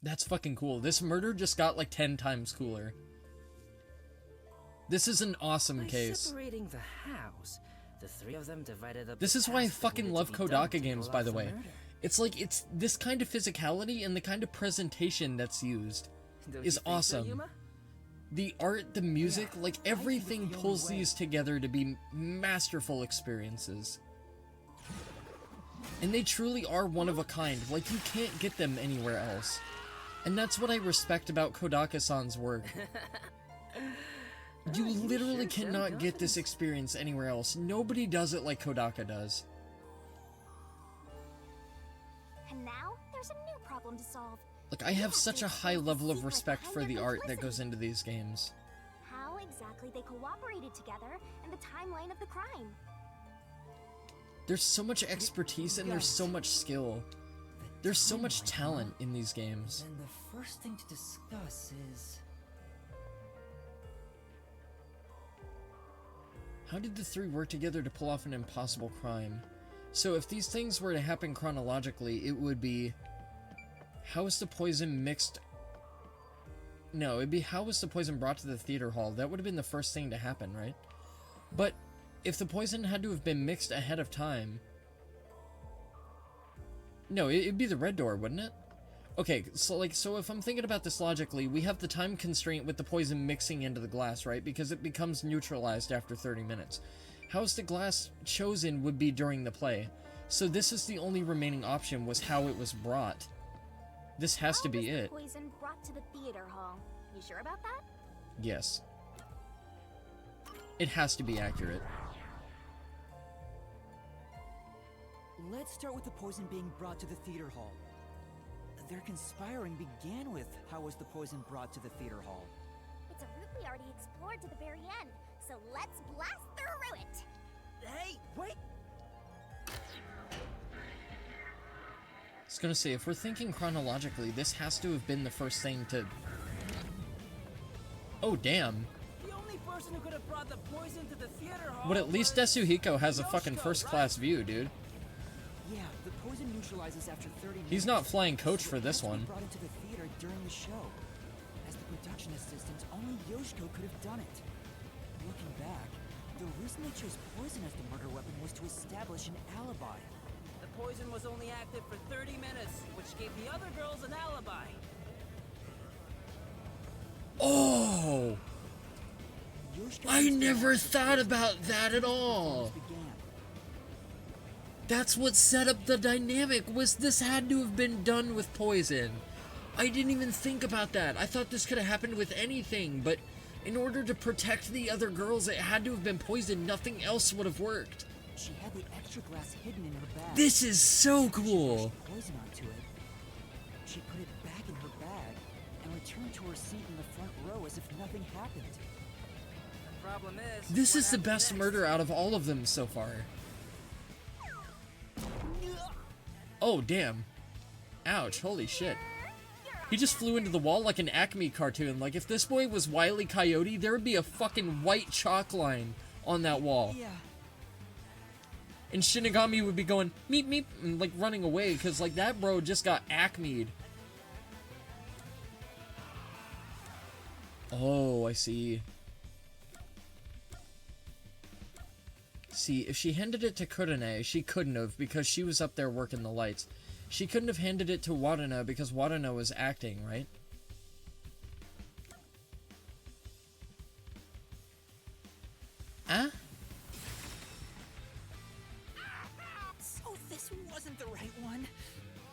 That's fucking cool. This murder just got like 10 times cooler. This is an awesome case. Separating the house, the three of them divided up. This is why I fucking love Kodaka games, by the way. It's like, it's this kind of physicality and the kind of presentation that's used is awesome. The art, the music, like everything pulls these together to be masterful experiences. And they truly are one of a kind, like you can't get them anywhere else. And that's what I respect about Kodaka-san's work. You literally cannot get this experience anywhere else. Nobody does it like Kodaka does. And now there's a new problem to solve. Like, I have such a high level of respect for the art that goes into these games. How exactly they cooperated together and the timeline of the crime. There's so much expertise and there's so much skill. There's so much talent in these games. And the first thing to discuss is... How did the three work together to pull off an impossible crime? So if these things were to happen chronologically, it would be... How was the poison mixed... No, it'd be how was the poison brought to the theater hall? That would have been the first thing to happen, right? But if the poison had to have been mixed ahead of time... No, it'd be the red door, wouldn't it? Okay, so if I'm thinking about this logically, we have the time constraint with the poison mixing into the glass, right? Because it becomes neutralized after 30 minutes. How's the glass chosen would be during the play. So this is the only remaining option, was how it was brought. This has to be it. How was the poison brought to the theater hall? You sure about that? Yes. It has to be accurate. Let's start with the poison being brought to the theater hall. Their conspiring began with how was the poison brought to the theater hall. It's a route we already explored to the very end, so let's blast through it! Hey, wait! I was gonna say, if we're thinking chronologically, this has to have been the first thing to... Oh, damn. The only person who could have brought the poison to the theater hall. But at least Desuhiko has a fucking first-class view, dude. Yeah, the poison neutralizes after 30 minutes. He's not flying coach for this one. Brought into the theater during the show. As the production assistant, only Yoshiko could have done it. Looking back, the reason they chose poison as the murder weapon was to establish an alibi. The poison was only active for 30 minutes, which gave the other girls an alibi. Oh! I never thought about that at all! That's what set up the dynamic, was this had to have been done with poison. I didn't even think about that. I thought this could have happened with anything, but in order to protect the other girls, it had to have been poison. Nothing else would have worked. She had the extra glass hidden in her bag. This is so cool. Poison onto it. She put it back in her bag and returned to her seat in the front row as if nothing happened. The problem is, This is the best murder out of all of them so far. Oh, damn. Ouch, holy shit. He just flew into the wall like an Acme cartoon. Like, if this boy was Wile E. Coyote, there would be a fucking white chalk line on that wall. Yeah. And Shinigami would be going, meep, meep, and, like, running away, because, like, that bro just got acme'd. Oh, I see. See, if she handed it to Kurone, she couldn't have, because she was up there working the lights. She couldn't have handed it to Wadana, because Wadana was acting, right? Huh? So this wasn't the right one.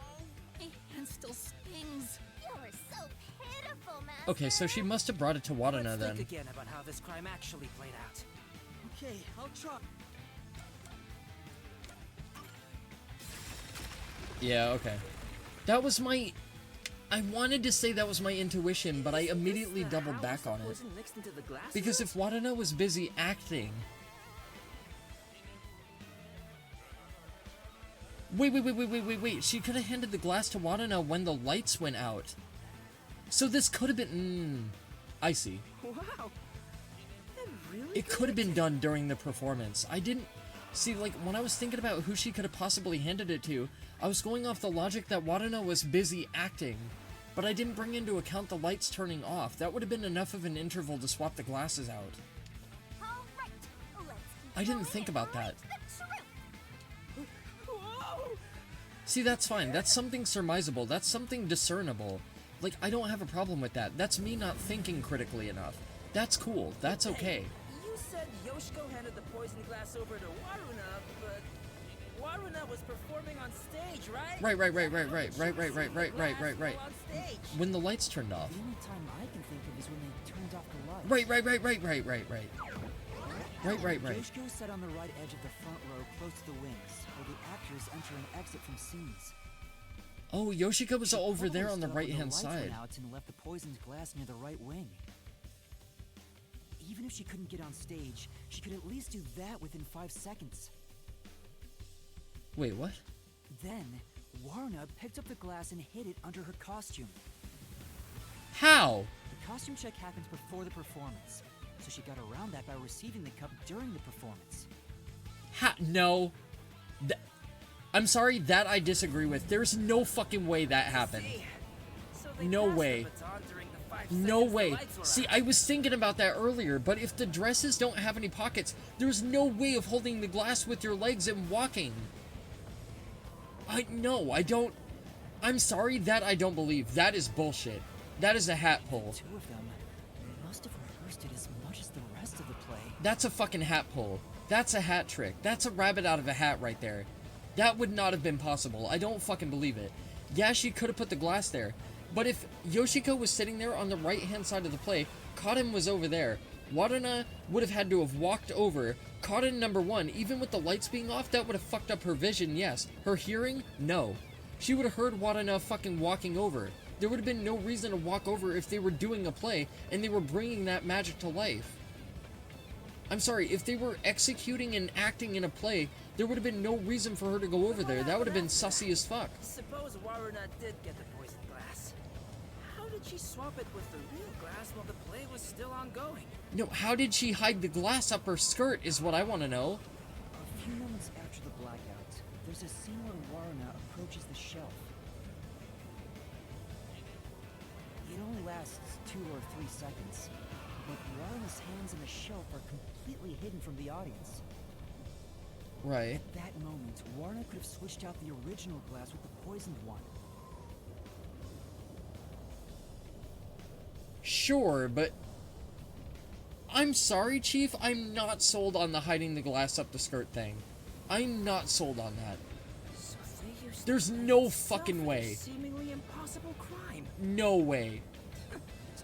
Oh, my hand still stings. You're so pitiful, Master. Okay, so she must have brought it to Wadana let's then. think again about how this crime actually played out. Okay, I'll try. Yeah, okay. That was my... I wanted to say that was my intuition, but I immediately doubled back on it. Because if Wadana was busy acting... Wait. She could have handed the glass to Wadana when the lights went out. So this could have been... I see. Wow. It could have been done during the performance. I didn't... See, like, when I was thinking about who she could have possibly handed it to, I was going off the logic that Wadana was busy acting. But I didn't bring into account the lights turning off. That would have been enough of an interval to swap the glasses out. All right, let's keep I didn't going think and about write that. the truth. Whoa! See, that's fine. That's something surmisable. That's something discernible. Like, I don't have a problem with that. That's me not thinking critically enough. That's cool. That's okay. You said Yoshiko handed the poison glass over to Waruna, but Waruna was performing on stage, right? Right. On stage. When the lights turned off. The only time I can think of is when they turned off the lights. Right. Yoshiko sat on the right edge of the front row close to the wings, where the actors enter and exit from scenes. Oh, Yoshiko was over there on the Stood up when right-hand lights side. went out and left the poisoned glass near the right wing. Even if she couldn't get on stage, she could at least do that within 5 seconds. Wait, what? Then, Warna picked up the glass and hid it under her costume. How? The costume check happens before the performance, so she got around that by receiving the cup during the performance. No. I'm sorry, that I disagree with. There's no fucking way that happened. So they No passed the way. baton during the 5 No seconds the way. lights were See, out. I was thinking about that earlier, but if the dresses don't have any pockets, there's no way of holding the glass with your legs and walking. I don't. I'm sorry, that I don't believe. That is bullshit. That is a hat pull. Two of them must have rehearsed it as much as the rest of the play. That's a fucking hat pull. That's a hat trick. That's a rabbit out of a hat right there. That would not have been possible. I don't fucking believe it. Yeah, she could have put the glass there. But if Yoshiko was sitting there on the right-hand side of the play, Kaden was over there, Waruna would have had to have walked over. Kaden, number one, even with the lights being off, that would have fucked up her vision, yes. Her hearing, no. She would have heard Waruna fucking walking over. There would have been no reason to walk over if they were doing a play and they were bringing that magic to life. I'm sorry, if they were executing and acting in a play, there would have been no reason for her to go over there. That would have been sussy as fuck. Suppose Waruna did get the poison glass. How did she swap it with the real glass while the play was still ongoing? No, how did she hide the glass up her skirt is what I want to know. A few moments after the blackout, there's a scene where Warna approaches the shelf. It only lasts 2 or 3 seconds, but Warna's hands on the shelf are completely hidden from the audience. Right. At that moment, Warna could have switched out the original glass with the poisoned one. Sure, but... I'm sorry, Chief, I'm not sold on the hiding the glass up the skirt thing. I'm not sold on that. So they used There's to no itself fucking in a way. seemingly impossible crime. No way.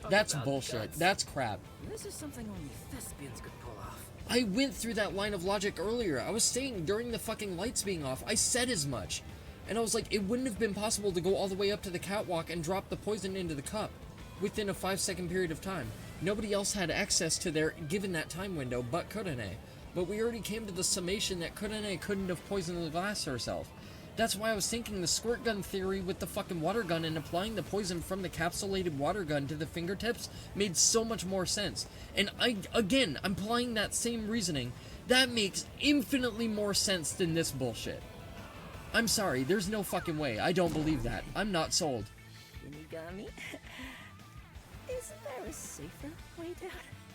Talk That's about bullshit. guts. That's crap. This is something only thespians could pull off. I went through that line of logic earlier. I was saying during the fucking lights being off, I said as much. And I was like, it wouldn't have been possible to go all the way up to the catwalk and drop the poison into the cup within a 5-second period of time. Nobody else had access to their given that time window but Kurane. But we already came to the summation that Kurane couldn't have poisoned the glass herself. That's why I was thinking the squirt gun theory with the fucking water gun and applying the poison from the capsulated water gun to the fingertips made so much more sense. And I'm applying that same reasoning. That makes infinitely more sense than this bullshit. I'm sorry, there's no fucking way. I don't believe that. I'm not sold. Shinigami? Isn't there a safer way down?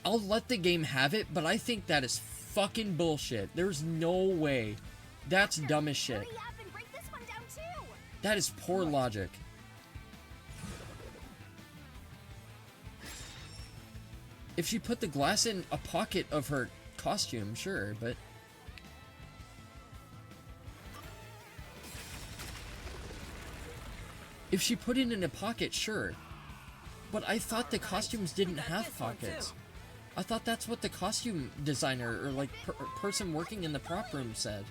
I'll let the game have it, but I think that is fucking bullshit. There's no way. That's dumb as shit. Hurry up and break this one down too. That is poor logic. If she put the glass in a pocket of her costume, sure, but... If she put it in a pocket, sure. But I thought the costumes didn't have pockets. I thought that's what the costume designer, or like person working in the prop room said.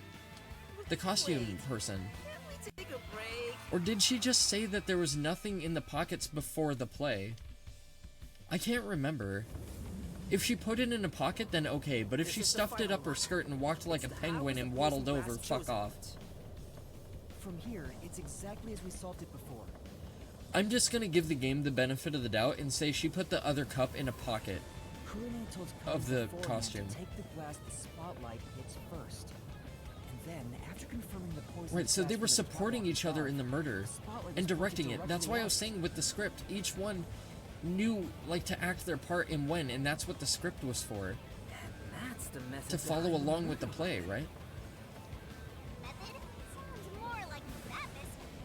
The costume person. Can't we take a break? Or did she just say that there was nothing in the pockets before the play? I can't remember. If she put it in a pocket, then okay, but if she stuffed it up her skirt and walked like a penguin and waddled over, fuck off. From here, it's exactly as we solved it before. I'm just gonna give the game the benefit of the doubt and say she put the other cup in a pocket. Kurane told Of Kaden the beforehand costume. to take the glass the spotlight hits first. And then, after confirming the poison... Right, so they were from the supporting department each other in the murder the spotlight and was directing pointed it. That's why I was directly saying with the script, each one knew, like, to act their part and when, and that's what the script was for. And that's the method To follow along with the play, right? Method? Sounds more like madness if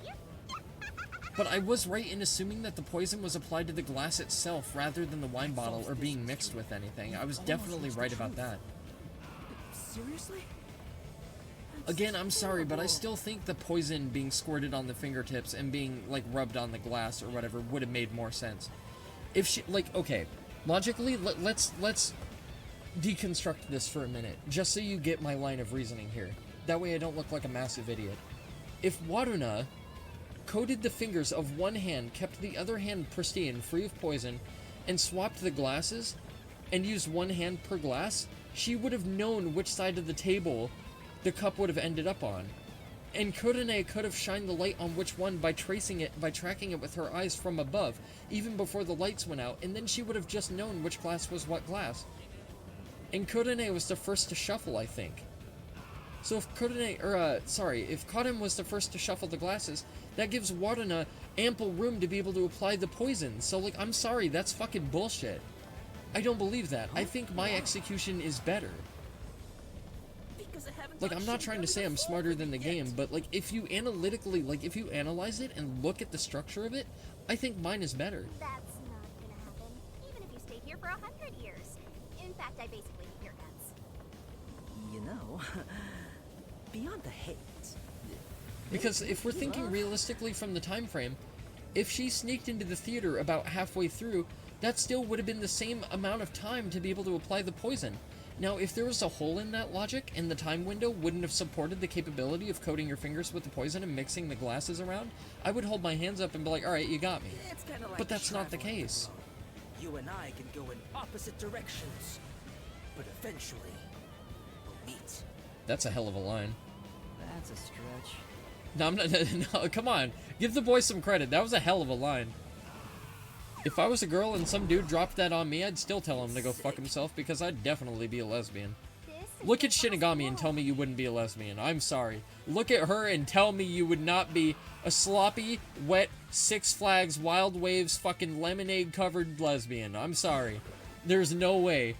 you ask me. But I was right in assuming that the poison was applied to the glass itself rather than the wine bottle or being mixed with anything. I was definitely right about that. Seriously? Again, I'm sorry, but I still think the poison being squirted on the fingertips and being, like, rubbed on the glass or whatever would have made more sense. If she, like, okay, logically, let's deconstruct this for a minute, just so you get my line of reasoning here. That way I don't look like a massive idiot. If Waruna coated the fingers of one hand, kept the other hand pristine, free of poison, and swapped the glasses, and used one hand per glass, she would have known which side of the table the cup would have ended up on. And Kodane could have shined the light on which one by tracking it with her eyes from above, even before the lights went out, and then she would have just known which glass was what glass. And Kodane was the first to shuffle, I think. So if if Koden was the first to shuffle the glasses, that gives Waruna ample room to be able to apply the poison. So, like, I'm sorry, that's fucking bullshit. I don't believe that. I think my execution is better. Because I haven't Like, done I'm not trying to Shinigami say I'm before smarter than the yet. game, but, like, if you analytically, like, if you analyze it and look at the structure of it, I think mine is better. That's not gonna happen, even if you stay here for 100 years. In fact, I basically hate your guts. You know, beyond the hate. Because if we're thinking realistically from the time frame, if she sneaked into the theater about halfway through, that still would have been the same amount of time to be able to apply the poison. Now, if there was a hole in that logic, and the time window wouldn't have supported the capability of coating your fingers with the poison and mixing the glasses around, I would hold my hands up and be like, alright, you got me. It's kinda like But that's not the traveling case. alone. You and I can go in opposite directions, but eventually we'll meet. That's a hell of a line. That's a stretch. No, I'm not, no, come on. Give the boy some credit. That was a hell of a line. If I was a girl and some dude dropped that on me, I'd still tell him to go fuck himself because I'd definitely be a lesbian. Look at Shinigami and tell me you wouldn't be a lesbian. I'm sorry. Look at her and tell me you would not be a sloppy, wet, Six Flags, Wild Waves, fucking lemonade-covered lesbian. I'm sorry. There's no way.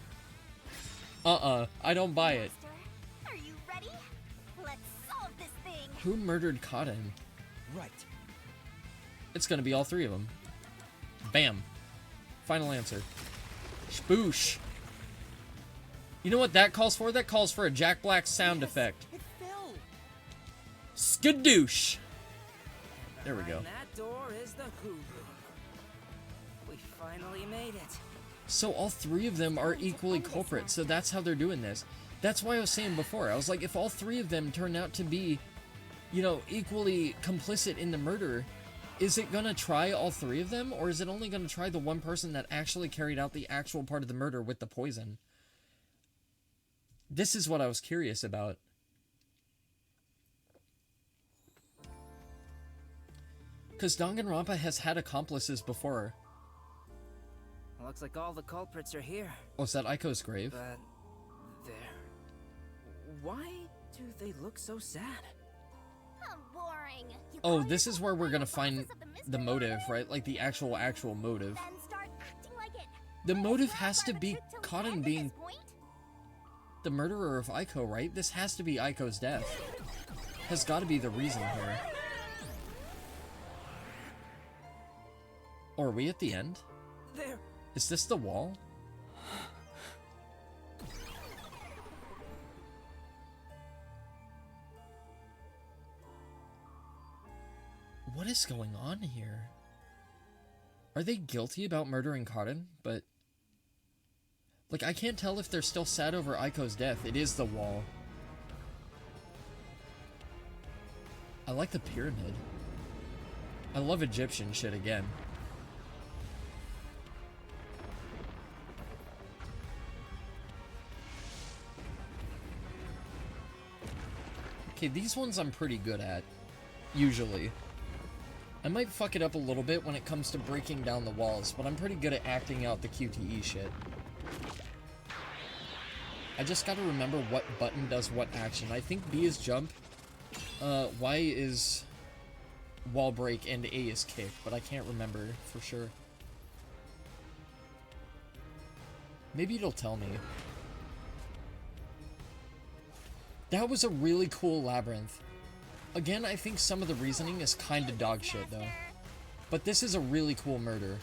I don't buy it. Master, are you ready? Let's solve this thing. Who murdered Koden? Right. It's gonna be all three of them. Bam. Final answer. Spoosh. You know what that calls for? That calls for a Jack Black sound effect. It fell. Skadoosh. There we go. Behind that door is the Who Room. We finally made it. So all three of them are equally culprits, so that's how they're doing this. That's why I was saying before, I was like, if all three of them turn out to be, you know, equally complicit in the murder, is it gonna try all three of them, or is it only gonna try the one person that actually carried out the actual part of the murder with the poison? This is what I was curious about. Because Danganronpa has had accomplices before. Looks like all the culprits are here. Oh, is that Aiko's grave? But there. Why do they look so sad? Boring. You Oh, call this is yourself where we're the gonna bosses find of the the mystery motive, murder? right? Like the actual motive. Then start acting like it. The Might as motive well has to rhyme a be trick till the Koden end at being this point. the murderer of Aiko, right? This has to be Aiko's death. Has got to be the reason here. Or are we at the end? There. Is this the wall? What is going on here? Are they guilty about murdering Koden? But, like, I can't tell if they're still sad over Aiko's death. It is the wall. I like the pyramid. I love Egyptian shit again. Okay, these ones I'm pretty good at. Usually. I might fuck it up a little bit when it comes to breaking down the walls, but I'm pretty good at acting out the QTE shit. I just gotta remember what button does what action. I think B is jump, Y is wall break, and A is kick, but I can't remember for sure. Maybe it'll tell me. That was a really cool labyrinth. Again, I think some of the reasoning is kinda dog shit, though. But this is a really cool murder.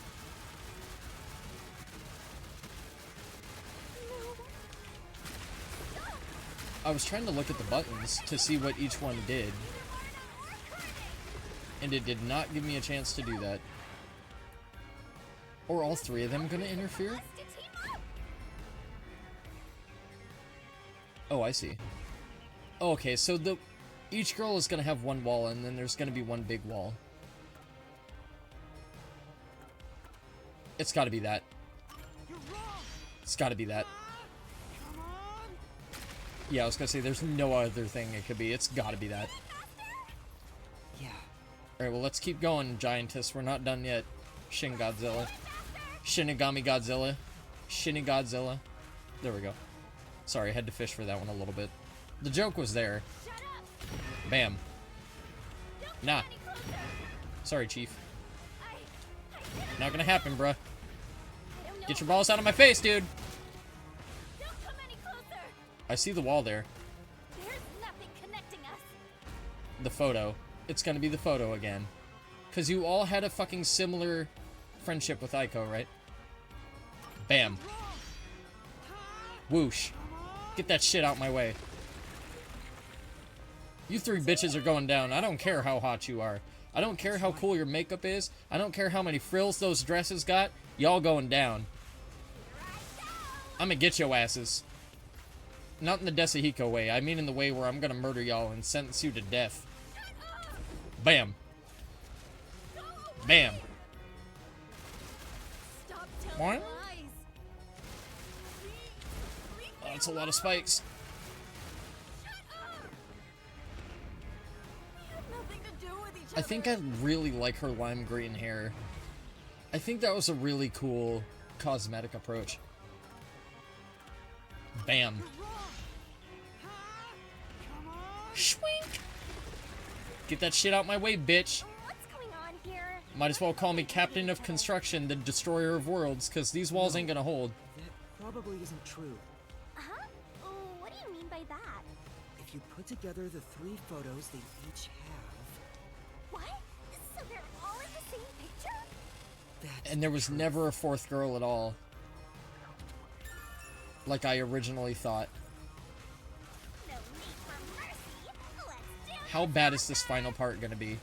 I was trying to look at the buttons to see what each one did. And it did not give me a chance to do that. Or all three of them gonna interfere? Oh, I see. Oh, okay, so each girl is gonna have one wall, and then there's gonna be one big wall. It's gotta be that. It's gotta be that. Yeah, I was gonna say, there's no other thing it could be. It's gotta be that. Yeah. Alright, well, let's keep going, Giantess. We're not done yet. Shin Godzilla. Shinigami Godzilla. Shinigodzilla. There we go. Sorry, I had to fish for that one a little bit. The joke was there. Bam. Nah. Sorry, Chief. Not gonna happen, bruh. Get your balls out of my face, dude! I see the wall there. There's nothing connecting us. The photo. It's gonna be the photo again. Because you all had a fucking similar friendship with Aiko, right? Bam. Whoosh. Get that shit out my way. You three bitches are going down. I don't care how hot you are. I don't care how cool your makeup is. I don't care how many frills those dresses got. Y'all going down. I'm gonna get your asses. Not in the Desahiko way. I mean in the way where I'm gonna murder y'all and sentence you to death. Bam. Bam. Stop telling What? lies. Oh, that's a lot of spikes. Nothing to do with each I think I really like her lime green hair. I think that was a really cool cosmetic approach. Bam. Schwink! Get that shit out my way, bitch. What's going on here? Might as well call me Captain of Construction, the Destroyer of Worlds, because these walls ain't gonna hold. That probably isn't true. Huh? Oh, what do you mean by that? If you put together the 3 photos they each have... What? So they're all in the same picture? That's And there was never a 4th girl at all. Like I originally thought. No need for mercy. Let's do it. How bad is this final part gonna be?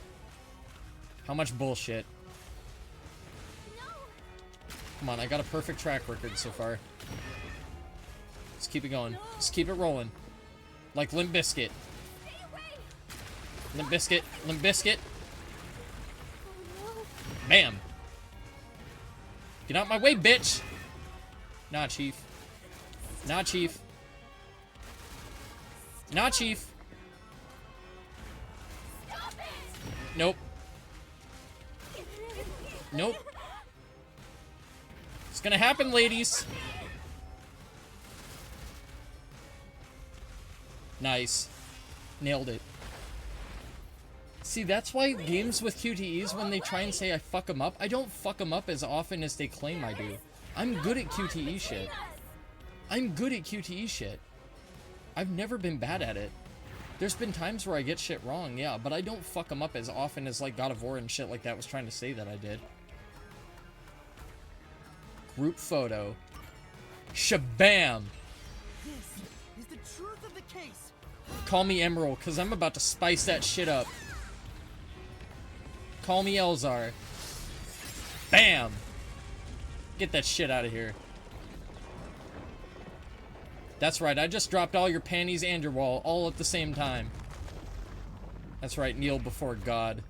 How much bullshit? No. Come on, I got a perfect track record so far. Let's keep it going. Let's keep it rolling. Like Limp Bizkit. Stay away. Limp Bizkit. Limp Bizkit. Oh no. Bam. Get out my way, bitch. Nah, Chief. Nah, Chief. Nah, Chief. Stop it. Nope. Nope. It's gonna happen, ladies. Nice. Nailed it. See, that's why games with QTEs, when they try and say I fuck them up, I don't fuck them up as often as they claim I do. I'm good at QTE shit. I'm good at QTE shit. I've never been bad at it. There's been times where I get shit wrong, yeah, but I don't fuck them up as often as, like, God of War and shit like that was trying to say that I did. Group photo. Shabam! This is the truth of the case. Call me Emerald, because I'm about to spice that shit up. Call me Elzar. Bam! Get that shit out of here. That's right, I just dropped all your panties and your wall, all at the same time. That's right, kneel before God.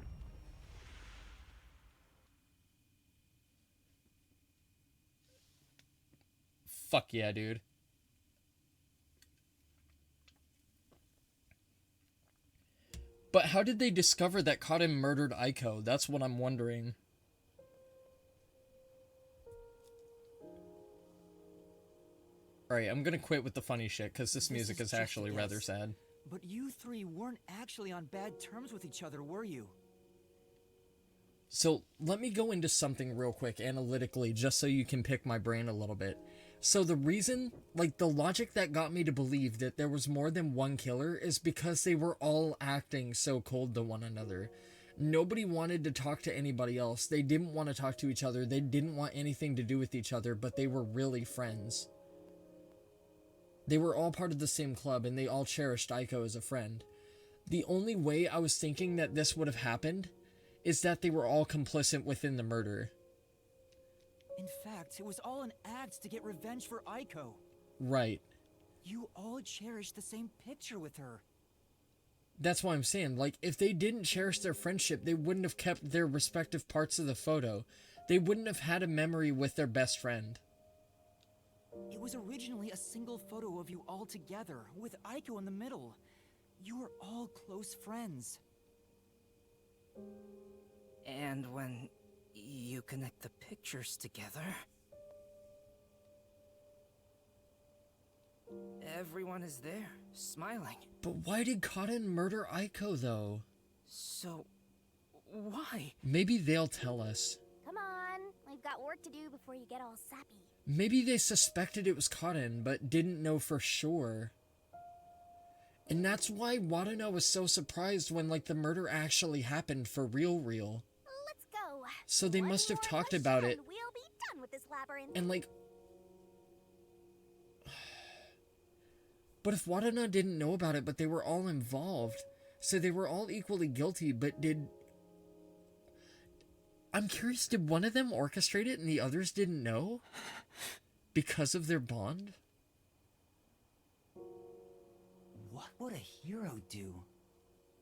Fuck yeah, dude. But how did they discover that Kaden murdered Aiko? That's what I'm wondering. Alright, I'm gonna quit with the funny shit, because this music is is just a actually rather guess. sad. But you three weren't actually on bad terms with each other, were you? So, let me go into something real quick, analytically, just so you can pick my brain a little bit. So the reason, like, the logic that got me to believe that there was more than one killer is because they were all acting so cold to one another. Nobody wanted to talk to anybody else. They didn't want to talk to each other. They didn't want anything to do with each other, but they were really friends. They were all part of the same club, and they all cherished Aiko as a friend. The only way I was thinking that this would have happened is that they were all complicit within the murder. In fact, it was all an act to get revenge for Aiko. Right. You all cherished the same picture with her. That's why I'm saying, like, if they didn't cherish their friendship, they wouldn't have kept their respective parts of the photo. They wouldn't have had a memory with their best friend. It was originally a single photo of you all together, with Aiko in the middle. You were all close friends. And when you connect the pictures together, everyone is there, smiling. But why did Kaden murder Aiko, though? So, why? Maybe they'll tell us. Come on, we've got work to do before you get all sappy. Maybe they suspected it was Kaden, but didn't know for sure. And that's why Wadana was so surprised when, like, the murder actually happened for real. Let's go. So they One must have more talked push about and it. We'll be done with this labyrinth. And, like... But if Wadana didn't know about it, but they were all involved, so they were all equally guilty, but did... I'm curious, did one of them orchestrate it and the others didn't know? Because of their bond? What would a hero do?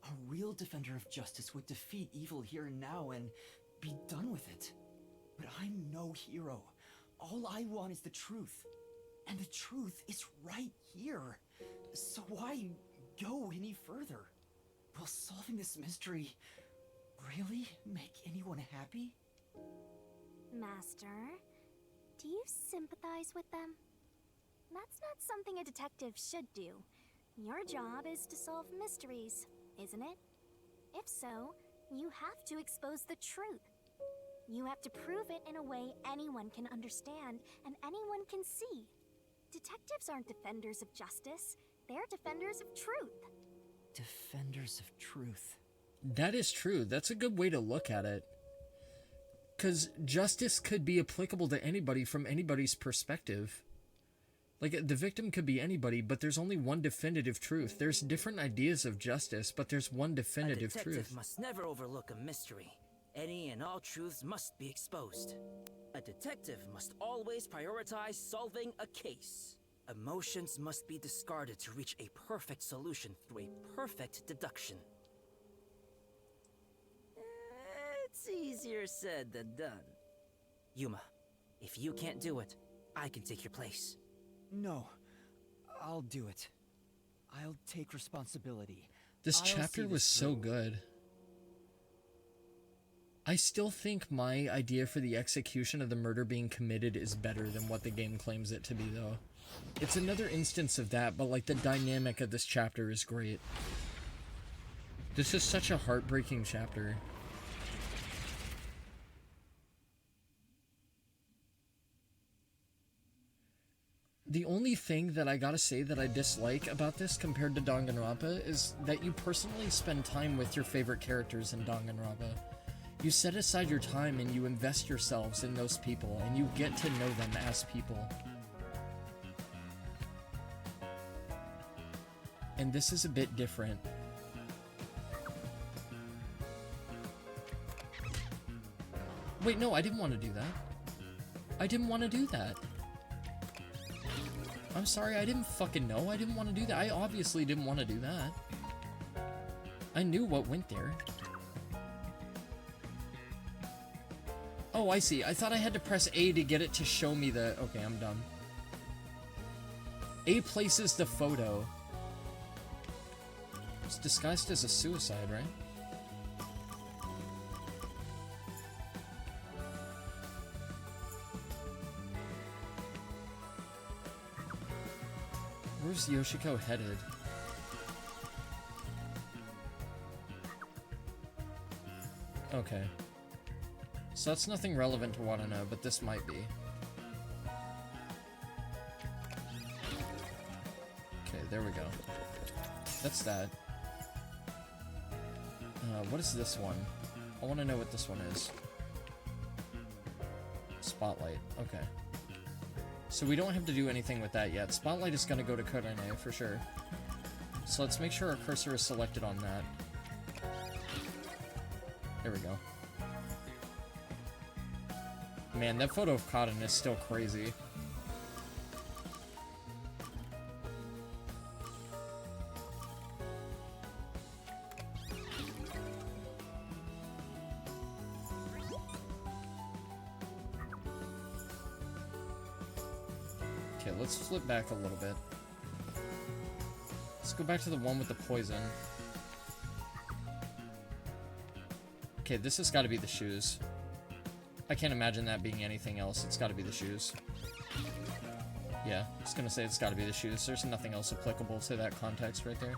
A real defender of justice would defeat evil here and now and be done with it. But I'm no hero. All I want is the truth. And the truth is right here. So why go any further? Will solving this mystery really make anyone happy? Master, do you sympathize with them? That's not something a detective should do. Your job is to solve mysteries, isn't it? If so, you have to expose the truth. You have to prove it in a way anyone can understand and anyone can see. Detectives aren't defenders of justice, they're defenders of truth. Defenders of truth. That is true. That's a good way to look at it. Because justice could be applicable to anybody from anybody's perspective. Like, the victim could be anybody, but there's only one definitive truth. There's different ideas of justice, but there's one definitive A detective truth. must never overlook a mystery. Any and all truths must be exposed. A detective must always prioritize solving a case. Emotions must be discarded to reach a perfect solution through a perfect deduction. It's easier said than done. Yuma, if you can't do it, I can take your place. No, I'll do it. I'll take responsibility. This I'll see chapter this was so through. good. I still think my idea for the execution of the murder being committed is better than what the game claims it to be, though. It's another instance of that, but, like, the dynamic of this chapter is great. This is such a heartbreaking chapter. The only thing that I gotta say that I dislike about this compared to Danganronpa is that you personally spend time with your favorite characters in Danganronpa. You set aside your time and you invest yourselves in those people, and you get to know them as people. And this is a bit different. Wait, no, I didn't want to do that. I didn't want to do that. I'm sorry, I didn't fucking know. I didn't want to do that. I obviously didn't want to do that. I knew what went there. Oh, I see. I thought I had to press A to get it to show me the... Okay, I'm done. A places the photo. It's disguised as a suicide, right? Where's Yoshiko headed? Okay. So that's nothing relevant to want to know, but this might be. Okay, there we go. That's that. What is this one? I want to know what this one is. Spotlight. Okay. So we don't have to do anything with that yet. Spotlight is going to go to Kodane for sure. So let's make sure our cursor is selected on that. There we go. Man, that photo of Cotton is still crazy. Okay, let's flip back a little bit. Let's go back to the one with the poison. Okay, this has got to be the shoes. I can't imagine that being anything else. It's got to be the shoes. Yeah, I was gonna say it's got to be the shoes. There's nothing else applicable to that context right there.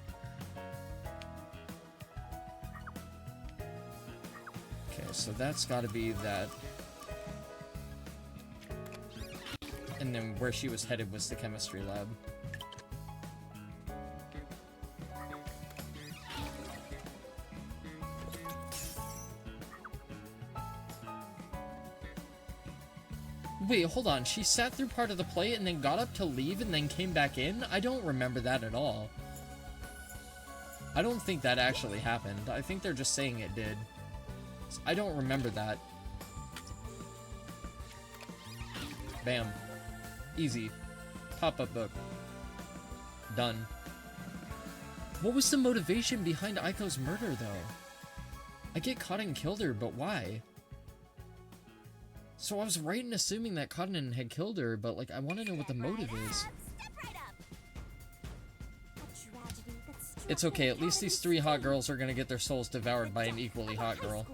Okay, so that's got to be that. And then where she was headed was the chemistry lab. Wait, hold on. She sat through part of the play and then got up to leave and then came back in? I don't remember that at all. I don't think that actually happened. I think they're just saying it did. I don't remember that. Bam. Easy. Pop-up book. Done. What was the motivation behind Aiko's murder, though? I get Cotton killed her, but why? So I was right in assuming that Cotton had killed her, but, like, I want to know what the motive is. It's okay, at least these 3 hot girls are gonna get their souls devoured by an equally hot girl.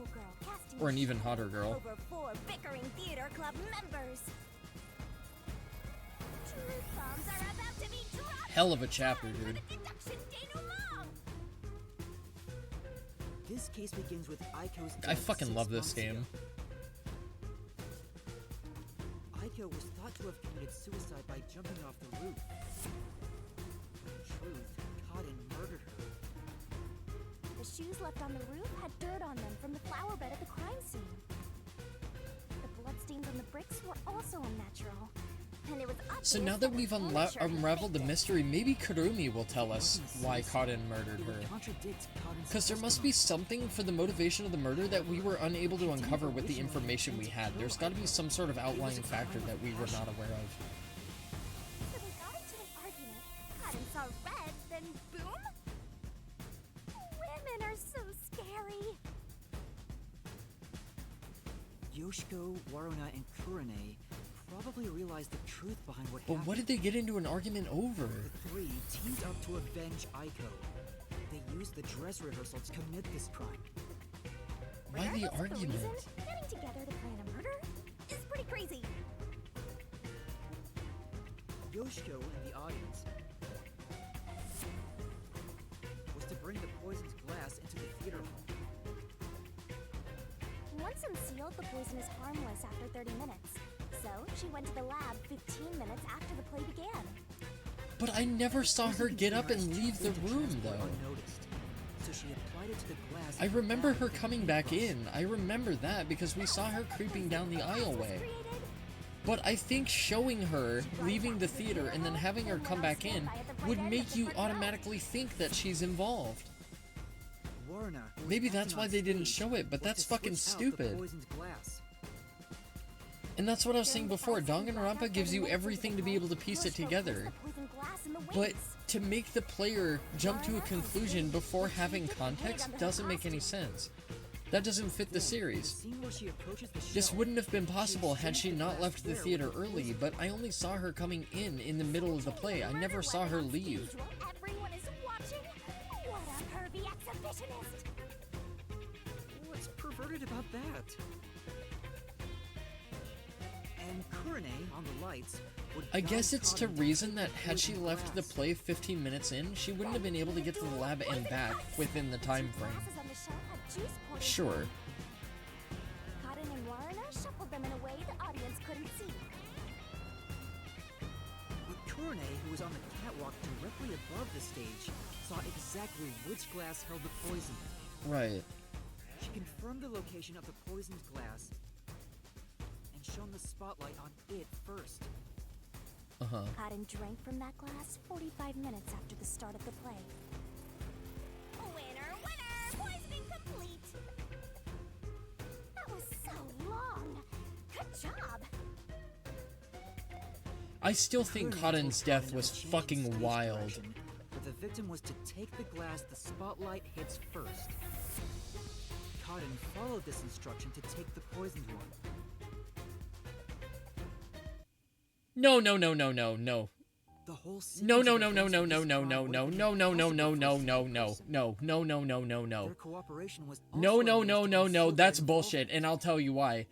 Or an even hotter girl. Over 4 bickering theater club members. Truth bombs are about to be dropped. Hell of a chapter, dude. Deduction denouement. This case begins with Aiko's I death fucking 6 love this months game. ago. Aiko was thought to have committed suicide by jumping off the roof. But in truth, Cotton murdered her. The shoes left on the roof had dirt on them from the flower bed at the crime scene. The bloodstains on the bricks were also unnatural. And it was So now that we've unraveled the mystery, maybe Kurumi will tell us why Cotton murdered her. Because there must be something for the motivation of the murder that we were unable to uncover with the information we had. There's got to be some sort of outlying factor that we were not aware of. So they got into an argument. Cotton saw red, then boom. Women are so scary. Yoshiko, Waruna, and Kurane probably realized the truth behind what But happened. what did they get into an argument over? The 3 teamed up to avenge Aiko. They used the dress rehearsal to commit this crime. Why the Regardless of argument? reason, getting together to plan a murder is pretty crazy. Yoshiko and the audience was to bring the poisoned glass into the theater hall. Once unsealed, the poison is harmless after 30 minutes. So, she went to the lab 15 minutes after the play began. But I never saw her get up and leave the room, though. Unnoticed. So she applied it to the glass. I remember her coming back in. I remember that because we saw her creeping down the aisleway. But I think showing her leaving the theater and then having her come back in would make you automatically think that she's involved. Waruna, who was Maybe that's acting why on they didn't stage, show it, but was that's to fucking switch out the stupid. poisoned glass. And that's what I was saying before. Danganronpa gives you everything to be able to piece it together. But to make the player jump to a conclusion before having context doesn't make any sense. That doesn't fit the The series. scene where she approaches the This shelf, wouldn't have been possible had she exchanged not glass left the square theater with the early, poison. but I only saw her coming in the middle of the play. I never saw her leave. Everyone is watching. What a pervy exhibitionist. What's perverted about that? And Kurane on the lights would I guess guide it's to Kaden reason take that the had she poisoned left the glass. play 15 minutes in, she wouldn't have been able to get to the lab and back within the time frame. Glasses on the shelf had juice pouring Sure. Kaden and Warner shuffled them in a way the audience couldn't see. But Kurane, who was on the catwalk directly above the stage, saw exactly which glass held the poison. Right. She confirmed the location of the poisoned glass and shone the spotlight on it first. Uh-huh. Kaden drank from that glass 45 minutes after the start of the play. Winner, winner! Poisoning complete! That was so long! Good job! I still think Kurane Kaden's told death Kaden was to change fucking stage wild. direction, but the victim was to take the glass the spotlight hits first. Kaden followed this instruction to take the poisoned one. No, no, no, no, no, no. The whole No, sequence no, of no, no, events no, of no, this no, crime no, would no, have been no, no, no, no, impossible no, for a no, single no, person. no, no, no, no, no, no. Their cooperation was No, also no, a no, means to no, no, conceal that's their bullshit, involvement. and I'll tell you why.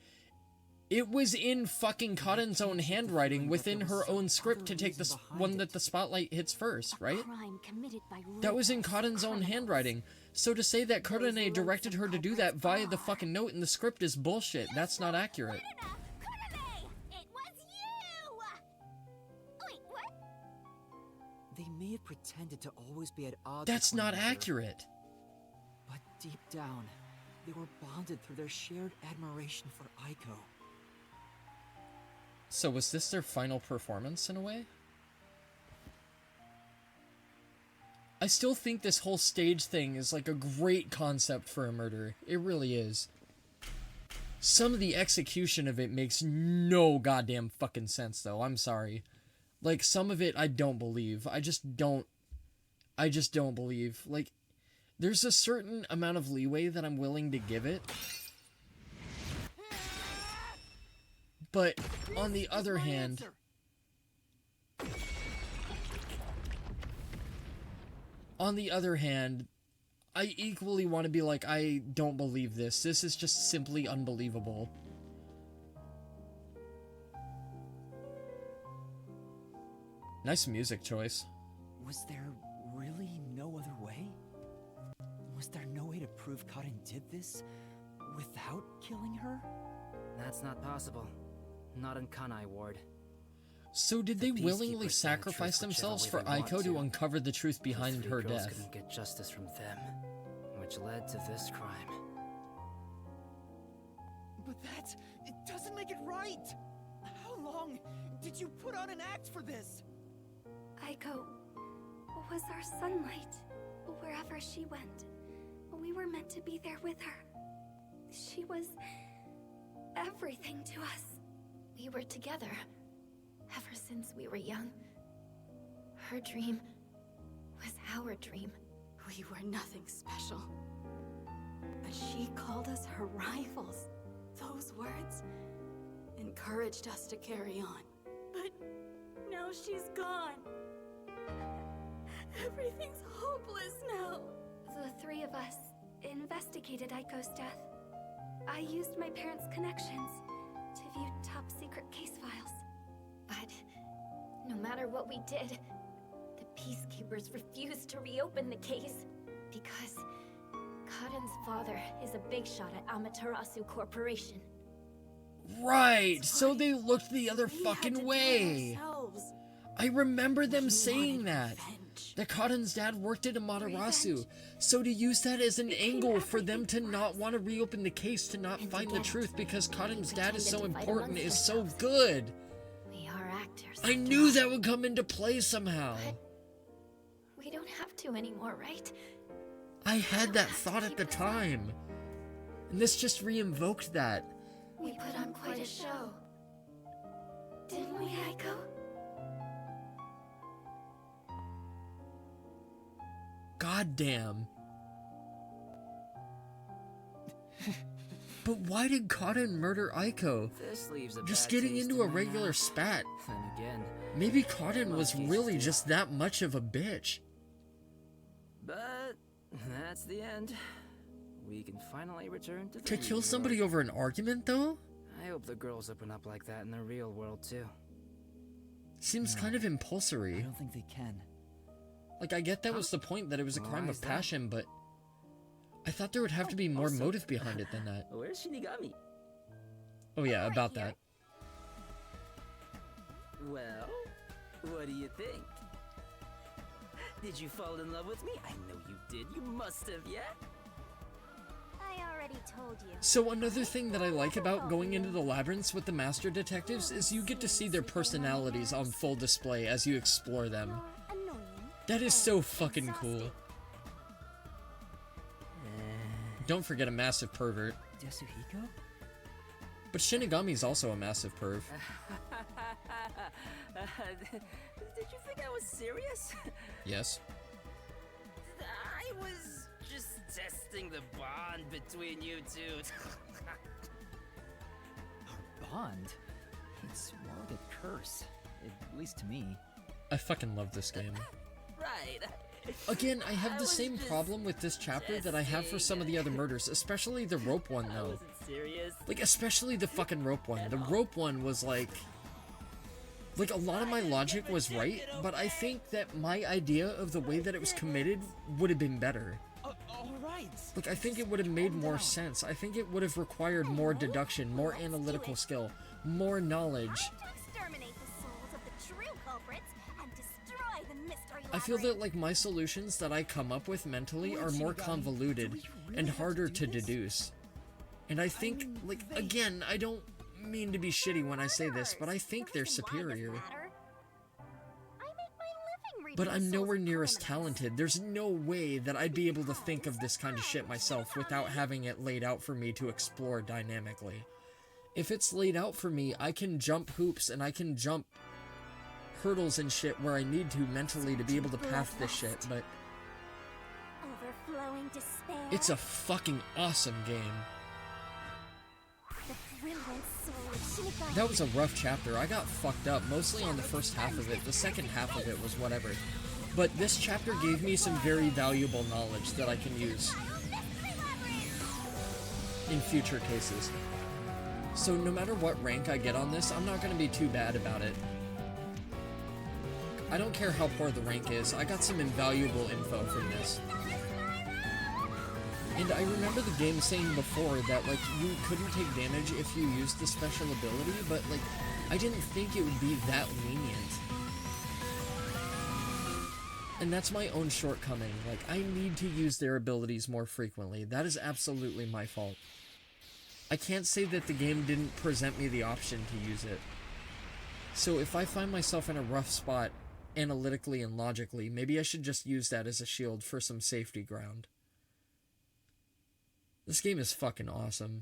It was in fucking Kaden's own handwriting within her own script to take the one that the spotlight hits first, right? Crime committed by That was in ruthless Kaden's own criminals. handwriting. So to say that Kurane directed her to do that via the fucking note in the script is bullshit. That's not accurate. Kurane! It was you! Wait, what? They may have pretended to always be at odds. That's with one not another, accurate. But deep down, they were bonded through their shared admiration for Aiko. So was this their final performance in a way? I still think this whole stage thing is like a great concept for a murder. It really is. Some of the execution of it makes no goddamn fucking sense though. I'm sorry. Like some of it I don't believe. I just don't believe. Like there's a certain amount of leeway that I'm willing to give it. But on the other hand, I equally want to be like, I don't believe this. This is just simply unbelievable. Nice music choice. Was there really no other way? Was there no way to prove Kaden did this without killing her? That's not possible. Not in Kanai Ward. So did they The willingly Peacekeepers found the truth sacrifice themselves for whichever way they Aiko want to to. uncover the truth behind The her three girls death? couldn't get justice from them, which led to this crime. But it doesn't make it right! How long did you put on an act for this? Aiko was our sunlight. Wherever she went, we were meant to be there with her. She was everything to us. We were together ever since we were young. Her dream was our dream. We were nothing special. But she called us her rivals. Those words encouraged us to carry on. But now she's gone. Everything's hopeless now. The three of us investigated Aiko's death. I used my parents' connections to view top-secret case files. But no matter what we did, the Peacekeepers refused to reopen the case because Kaden's father is a big shot at Amaterasu Corporation. Right, so they looked the other We had to fucking do it way. ourselves. I remember them We saying wanted that. revenge. That Kaden's dad worked at Amaterasu. Revenge. So to use that as an Became angle for them everything to for not us. want to reopen the case, to not And find the again, truth because Kaden's we dad is so pretended to fight important amongst is so ourselves. good. We are actors. I after knew all. that would come into play somehow. We don't have to anymore, right? I had that thought at the time. And this just re-invoked that. We put on quite a show. Didn't we, Aiko? God damn. But why did Kaden murder Aiko? This leaves a Just bad getting taste into a in my regular mouth. spat. Then again, Maybe Kaden was Most cases really do. just that much of a bitch. but that's the end. We can finally return to To the kill New somebody York. over an argument, though? I hope the girls open up like that in the real world too. Seems No. kind of I impulsory. don't think they can. Like, I get that was the point, that it was a Why crime is of that? passion, but I thought there would have to be more Also- motive behind it than that. Where's Shinigami? Oh yeah, Right about here. that. Well, what do you think? Did you fall in love with me? I know you did. You must have, yeah? I already told you. So another thing that I like about going into the labyrinths with the master detectives is you get to see their personalities on full display as you explore them. You're annoying. That is and so fucking cool. exhausting. Don't forget a massive pervert. Yasuhiko? But Shinigami's also a massive perv. Did you think I was serious? Yes. I was just testing the bond between you two. Our bond? It's more like a curse. At least to me. I fucking love this game. Right. Again, I have I the was same just problem with this chapter that I have for some of the other murders, especially the rope one I though. wasn't serious. Like, especially the fucking rope one. The rope one was like a lot of my logic was right, but I think that my idea of the way that it was committed would have been better. Alright! Like, I think it would have made more sense. I think it would have required more deduction, more analytical skill, more knowledge. Time to exterminate the souls of the true culprits and destroy the mystery I feel that, labyrinth. like, my solutions that I come up with mentally are more convoluted and harder to deduce. And I think, like, again, I don't mean to be shitty when I say this, but I think they're superior. But I'm nowhere near as talented. There's no way that I'd be able to think of this kind of shit myself without having it laid out for me to explore dynamically. If it's laid out for me, I can jump hoops and I can jump hurdles and shit where I need to mentally to be able to pass this shit, but Overflowing despair. it's a fucking awesome game. The brilliant soul of Shinigami. That was a rough chapter. I got fucked up, mostly on the first half of it. The second half of it was whatever. But this chapter gave me some very valuable knowledge that I can use in future cases. So no matter what rank I get on this, I'm not going to be too bad about it. I don't care how poor the rank is, I got some invaluable info from this. And I remember the game saying before that, like, you couldn't take damage if you used the special ability, but, like, I didn't think it would be that lenient. And that's my own shortcoming. Like, I need to use their abilities more frequently. That is absolutely my fault. I can't say that the game didn't present me the option to use it. So if I find myself in a rough spot, analytically and logically, maybe I should just use that as a shield for some safety ground. This game is fucking awesome.